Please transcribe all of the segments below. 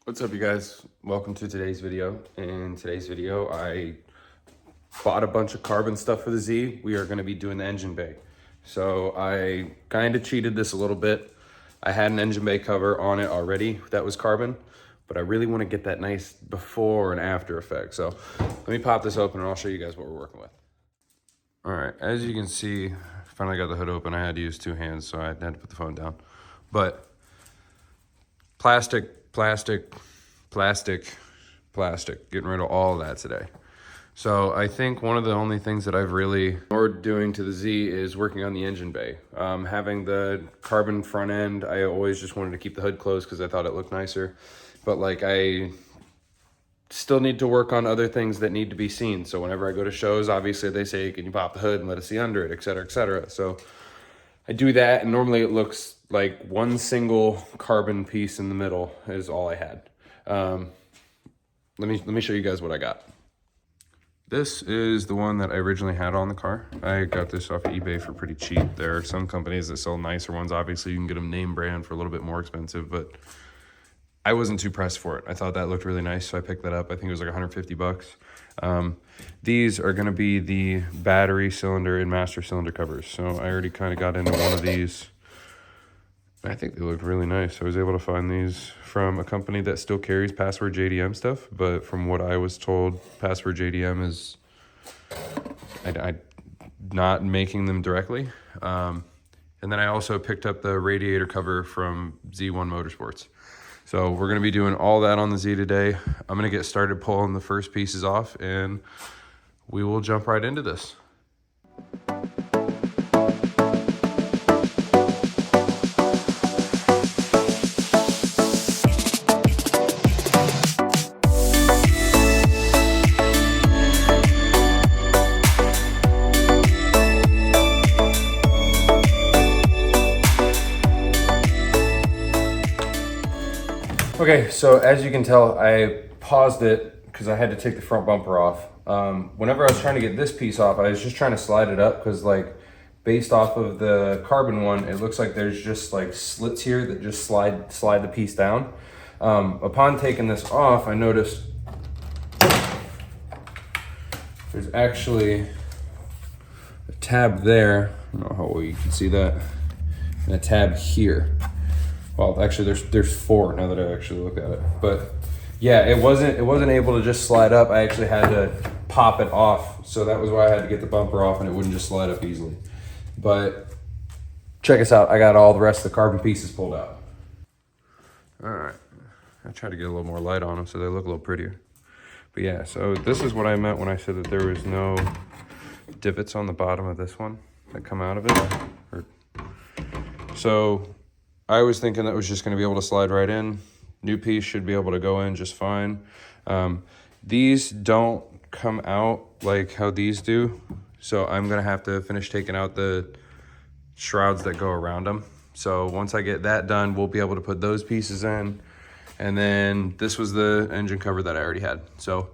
What's up, you guys? Welcome to today's video. In today's video, I bought a bunch of carbon stuff for the Z. We are going to be doing the engine bay. So I kind of cheated this a little bit. I had an engine bay cover on it already that was carbon, but I really want to get that nice before and after effect. So let me pop this open and I'll show you guys what we're working with. All right, as you can see, finally got the hood open. I had to use two hands, so I had to put the phone down. But plastic, getting rid of all of that today. So I think one of the only things that I've really ignored doing to the Z is working on the engine bay. Having the carbon front end, I always just wanted to keep the hood closed because I thought it looked nicer. But like I still need to work on other things that need to be seen. So whenever I go to shows, obviously they say, can you pop the hood and let us see under it, et cetera, et cetera. So I do that, and normally it looks like one single carbon piece in the middle is all I had. Let me show you guys what I got. This is the one that I originally had on the car. I got this off of eBay for pretty cheap. There are some companies that sell nicer ones. Obviously, you can get them name brand for a little bit more expensive, but I wasn't too pressed for it. I thought that looked really nice, so I picked that up. I think it was like 150 bucks. These are gonna be the battery cylinder and master cylinder covers. So I already kind of got into one of these. I think they looked really nice. I was able to find these from a company that still carries Password JDM stuff, but from what I was told, Password JDM is I not making them directly. And then I also picked up the radiator cover from Z1 Motorsports. So we're gonna be doing all that on the Z today. I'm gonna get started pulling the first pieces off and we will jump right into this. Okay, so as you can tell, I paused it because I had to take the front bumper off. Whenever I was trying to get this piece off, I was just trying to slide it up because like based off of the carbon one, it looks like there's just like slits here that just slide the piece down. Upon taking this off, I noticed there's actually a tab there. I don't know how well you can see that. And a tab here. Well, actually, there's four now that I actually look at it. But yeah, it wasn't able to just slide up. I actually had to pop it off. So that was why I had to get the bumper off and it wouldn't just slide up easily. But check us out. I got all the rest of the carbon pieces pulled out. All right. I tried to get a little more light on them so they look a little prettier. But yeah, so this is what I meant when I said that there was no divots on the bottom of this one that come out of it. So I was thinking that was just going to be able to slide right in. New piece should be able to go in just fine. These don't come out like how these do. So I'm going to have to finish taking out the shrouds that go around them. So once I get that done, we'll be able to put those pieces in. And then this was the engine cover that I already had. So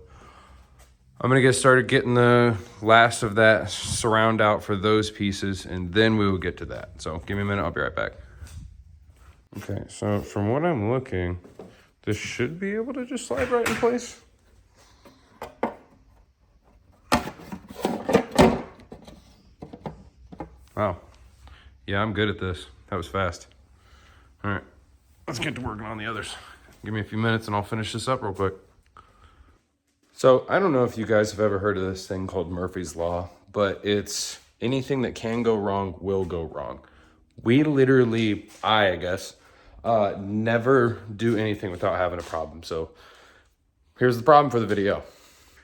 I'm going to get started getting the last of that surround out for those pieces. And then we will get to that. So give me a minute. I'll be right back. Okay, so from what I'm looking, this should be able to just slide right in place. Wow. Yeah, I'm good at this. That was fast. All right, let's get to working on the others. Give me a few minutes and I'll finish this up real quick. So I don't know if you guys have ever heard of this thing called Murphy's Law, but it's anything that can go wrong will go wrong. We literally, I guess, never do anything without having a problem. So here's the problem for the video.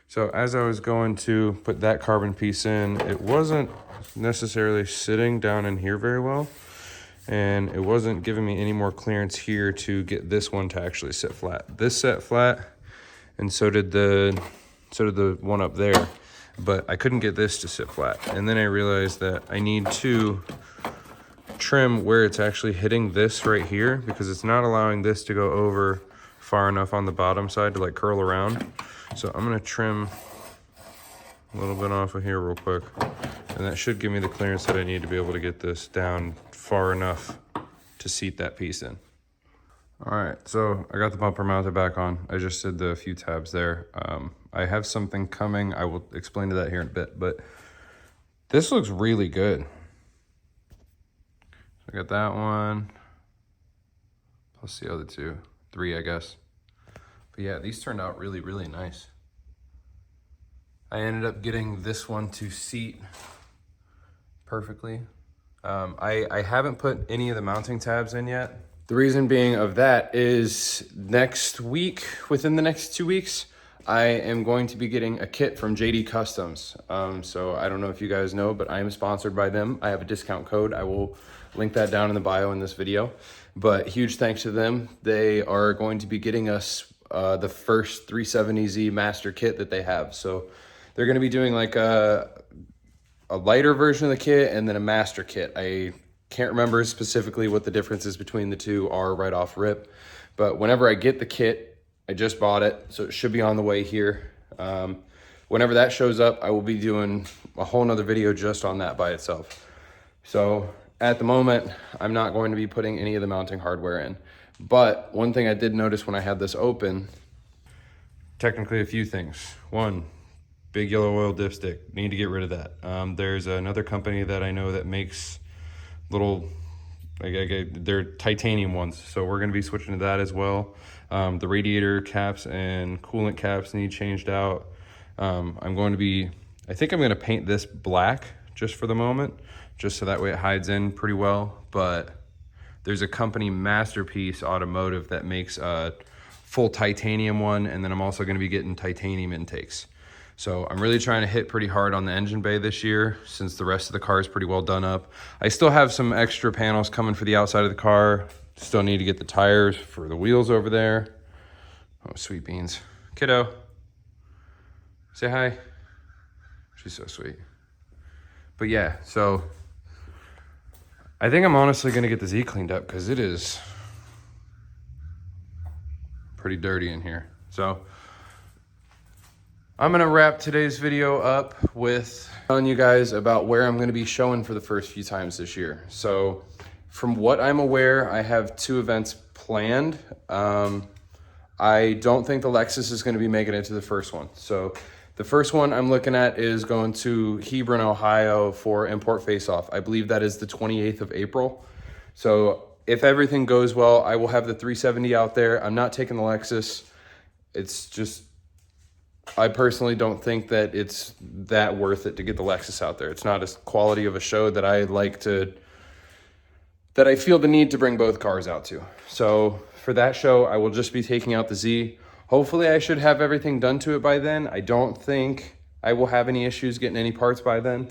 So as I was going to put that carbon piece in, it wasn't necessarily sitting down in here very well. And it wasn't giving me any more clearance here to get this one to actually sit flat. This sat flat, and so did the one up there. But I couldn't get this to sit flat. And then I realized that I need to trim where it's actually hitting this right here because it's not allowing this to go over far enough on the bottom side to like curl around. So I'm gonna trim a little bit off of here real quick, and that should give me the clearance that I need to be able to get this down far enough to seat that piece in. All right, so I got the bumper mounted back on. I just did the few tabs there. I have something coming. I will explain to that here in a bit, but this looks really good. So I got that one, plus the other two, three, I guess. But yeah, these turned out really, really nice. I ended up getting this one to seat perfectly. I haven't put any of the mounting tabs in yet. The reason being of that is next week, within the next 2 weeks, I am going to be getting a kit from JD Customs. So I don't know if you guys know, but I am sponsored by them. I have a discount code. I will link that down in the bio in this video. But huge thanks to them. They are going to be getting us the first 370Z master kit that they have. So they're going to be doing like a lighter version of the kit and then a master kit. I can't remember specifically what the differences between the two are right off rip, but whenever I get the kit, I just bought it, so it should be on the way here. Whenever that shows up, I will be doing a whole nother video just on that by itself. So at the moment, I'm not going to be putting any of the mounting hardware in. But one thing I did notice when I had this open, technically a few things. One, big yellow oil dipstick, need to get rid of that. There's another company that I know that makes little, they're titanium ones, so we're going to be switching to that as well. The radiator caps and coolant caps need changed out. I'm going to be, I think I'm going to paint this black just for the moment, just so that way it hides in pretty well. But there's a company, Masterpiece Automotive, that makes a full titanium one, and then I'm also going to be getting titanium intakes. So I'm really trying to hit pretty hard on the engine bay this year, since the rest of the car is pretty well done up. I still have some extra panels coming for the outside of the car. Still need to get the tires for the wheels over there. Oh, sweet beans. Kiddo, say hi. She's so sweet. But yeah, so I think I'm honestly gonna get the Z cleaned up because it is pretty dirty in here. So I'm gonna wrap today's video up with telling you guys about where I'm gonna be showing for the first few times this year. So from what I'm aware, I have 2 events planned. I don't think the Lexus is gonna be making it to the first one. So the first one I'm looking at is going to Hebron, Ohio for Import Face Off. I believe that is the 28th of April. So if everything goes well, I will have the 370 out there. I'm not taking the Lexus. It's just, I personally don't think that it's that worth it to get the Lexus out there. It's not as quality of a show that I like to, that I feel the need to bring both cars out to. So for that show, I will just be taking out the Z. Hopefully I should have everything done to it by then. I don't think I will have any issues getting any parts by then.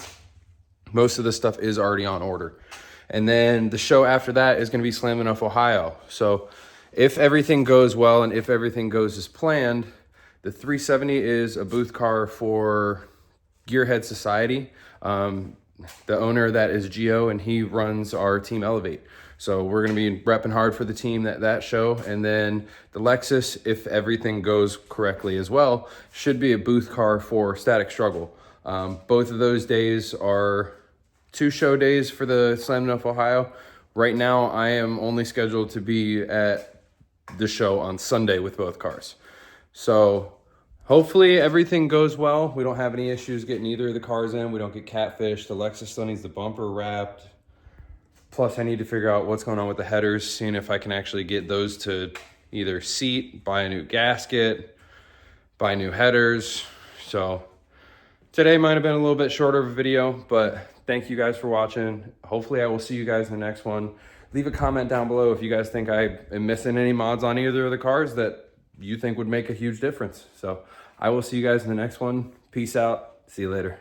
Most of the stuff is already on order. And then the show after that is gonna be Slam Enough Ohio. So if everything goes well and if everything goes as planned, the 370 is a booth car for Gearhead Society. The owner of that is Gio, and he runs our Team Elevate. So we're going to be repping hard for the team that show. And then the Lexus, if everything goes correctly as well, should be a booth car for Static Struggle. Both of those days are 2 show days for the Slam Enough Ohio. Right now, I am only scheduled to be at the show on Sunday with both cars. So hopefully everything goes well. We don't have any issues getting either of the cars in. We don't get catfished. The Lexus still needs the bumper wrapped. Plus I need to figure out what's going on with the headers, seeing if I can actually get those to either seat, buy a new gasket, buy new headers. So today might have been a little bit shorter of a video, but thank you guys for watching. Hopefully I will see you guys in the next one. Leave a comment down below if you guys think I am missing any mods on either of the cars that you think would make a huge difference. So I will see you guys in the next one. Peace out. See you later.